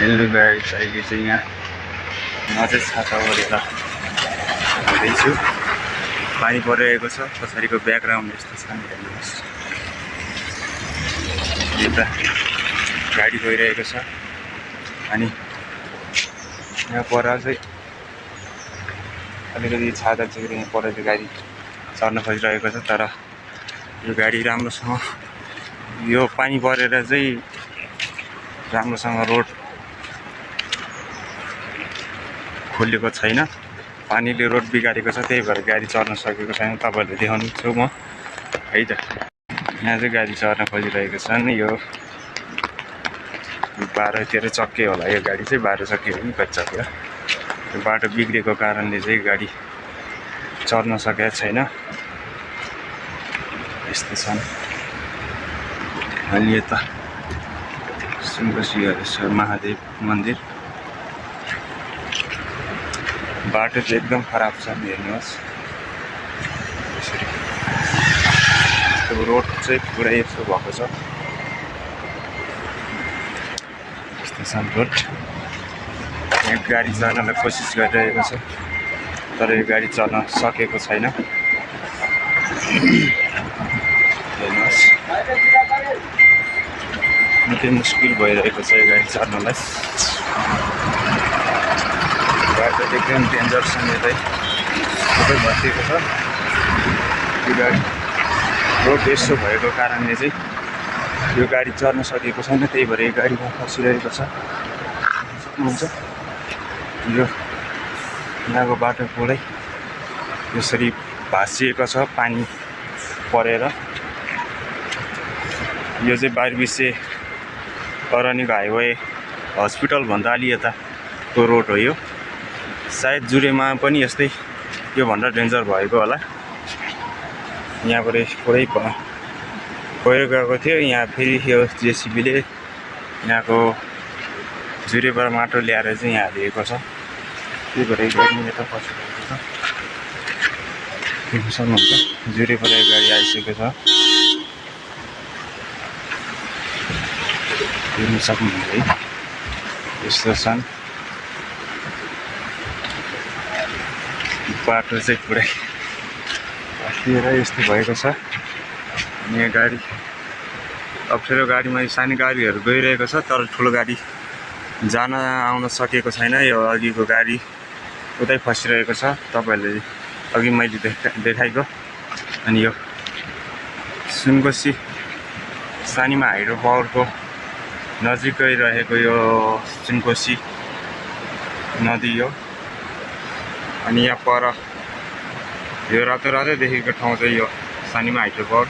Hello guys, अहिले चाहिँ यहाँ म चाहिँ छाता ओढेर हिँड्दैछु। पानी परिरहेको छ। पछाडिको ब्याकग्राउन्ड यस्तो छ नि, हेर्नुहोस्। यता गाडी गइरहेको छ अनि यहाँ पर चाहिँ अलिकति छाता चाहिँ यहाँ पर चाहिँ गाडी चढ्न खोजिरहेको छ। तर यो गाडी राम्रोसँग यो पानी परेर चाहिँ राम्रोसँग रोड खोलेको छैन। पानीले रोड बिगारेको छ, त्यही भएर गाडी चढ्न सकेको छैन। तपाईँहरूले देखाउनु छु म है त। यहाँ चाहिँ गाडी चढ्न खोजिरहेको छन्। यो 12-13 चक्के होला। यो गाडी चाहिँ 12 चक्के हो नि, कति चक्के। यो बाटो बिग्रेको कारणले चाहिँ गाडी चढ्न सकेको छैन। यस्तो छन्। अनि यता सुनकोशी महादेव मन्दिर। बाटो चाहिँ एकदम खराब छ, हेर्नुहोस्। यसरी रोड चाहिँ पुरै यस्तो भएको छ। यस्तो छ रोड। यहाँ गाडी चढ्नलाई कोसिस गरिरहेको छ, तर यो गाडी चढ्न सकेको छैन। हेर्नुहोस्, निकै मुस्किल भइरहेको छ यो गाडी चढ्नलाई। बाटो एकदम डेन्जर छ। यतै सबै भत्किएको छ। यो गाडी रोड यस्तो भएको कारणले चाहिँ यो गाडी चढ्न सकेको छैन, त्यही भएर यो गाडीमा फसिरहेको छ। सक्नुहुन्छ यो यहाँको बाटो पुरै यसरी भाँसिएको छ पानी परेर। यो चाहिँ बारबिसे अरनिको हाइवे हस्पिटलभन्दा अलि यताको रोड हो। यो सायद जुरेमा पनि यस्तै योभन्दा डेन्जर भएको होला। यहाँबाट पुरै पहिरो गएको थियो। यहाँ फेरि यो जेसिबीले यहाँको जुरेबाट माटो ल्याएर चाहिँ यहाँ हालिएको छ। त्यही भएर गाडी यता फसिरहेको छ। देख्न सक्नुहुन्छ, जुरेबाट गाडी आइसकेको छ। हेर्न सक्नुहुन्छ है, यस्तो छन्। बाटो चाहिँ पुरै भाँसिएर यस्तो भएको छ। यहाँ गाडी अप्ठ्यारो, गाडीमा सानो गाडीहरू गइरहेको छ, तर ठुलो गाडी जान आउन सकेको छैन। यो अघिको गाडी उतै फसिरहेको छ। तपाईँहरूले अघि मैले देखाएको। अनि यो सुनकोशी सानीमा हाइड्रो पावरको नजिकै रहेको यो सुनकोशी नदी हो। अनि यहाँ पर यो रातो देखेको ठाउँ चाहिँ यो सानीमा हाइड्रो पावर,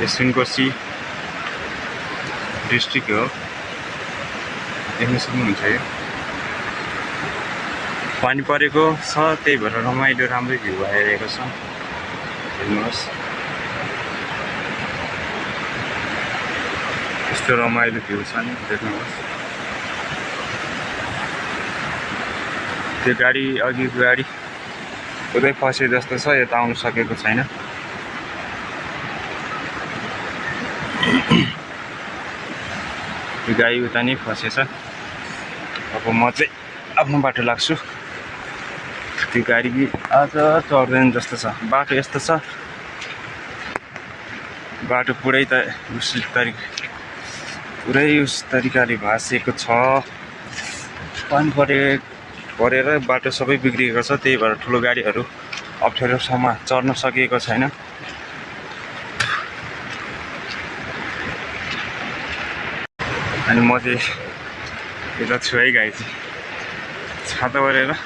यो सुनकोशी डिस्ट्रिक्ट हो। देख्न सक्नुहुन्छ, यो पानी परेको छ, त्यही भएर रमाइलो राम्रै भ्यू आइरहेको छ। हेर्नुहोस्, यस्तो रमाइलो भ्यू छ नि, देख्नुहोस्। त्यो गाडी अघिको गाडी उतै फसे जस्तो छ, यता आउनु सकेको छैन। त्यो गाडी उता नै फसेछ। अब म चाहिँ आफ्नो बाटो लाग्छु। त्यो गाडी आज चढ्दैन जस्तो छ। बाटो यस्तो छ, बाटो पुरै उस तरिकाले भाँसिएको छ। पानी परेर बाटो सबै बिग्रिएको छ, त्यही भएर ठुलो गाडीहरू अप्ठ्यारोसम्म चढ्न सकिएको छैन। अनि म चाहिँ यता छु है, गाडी चाहिँ छाता ओढेर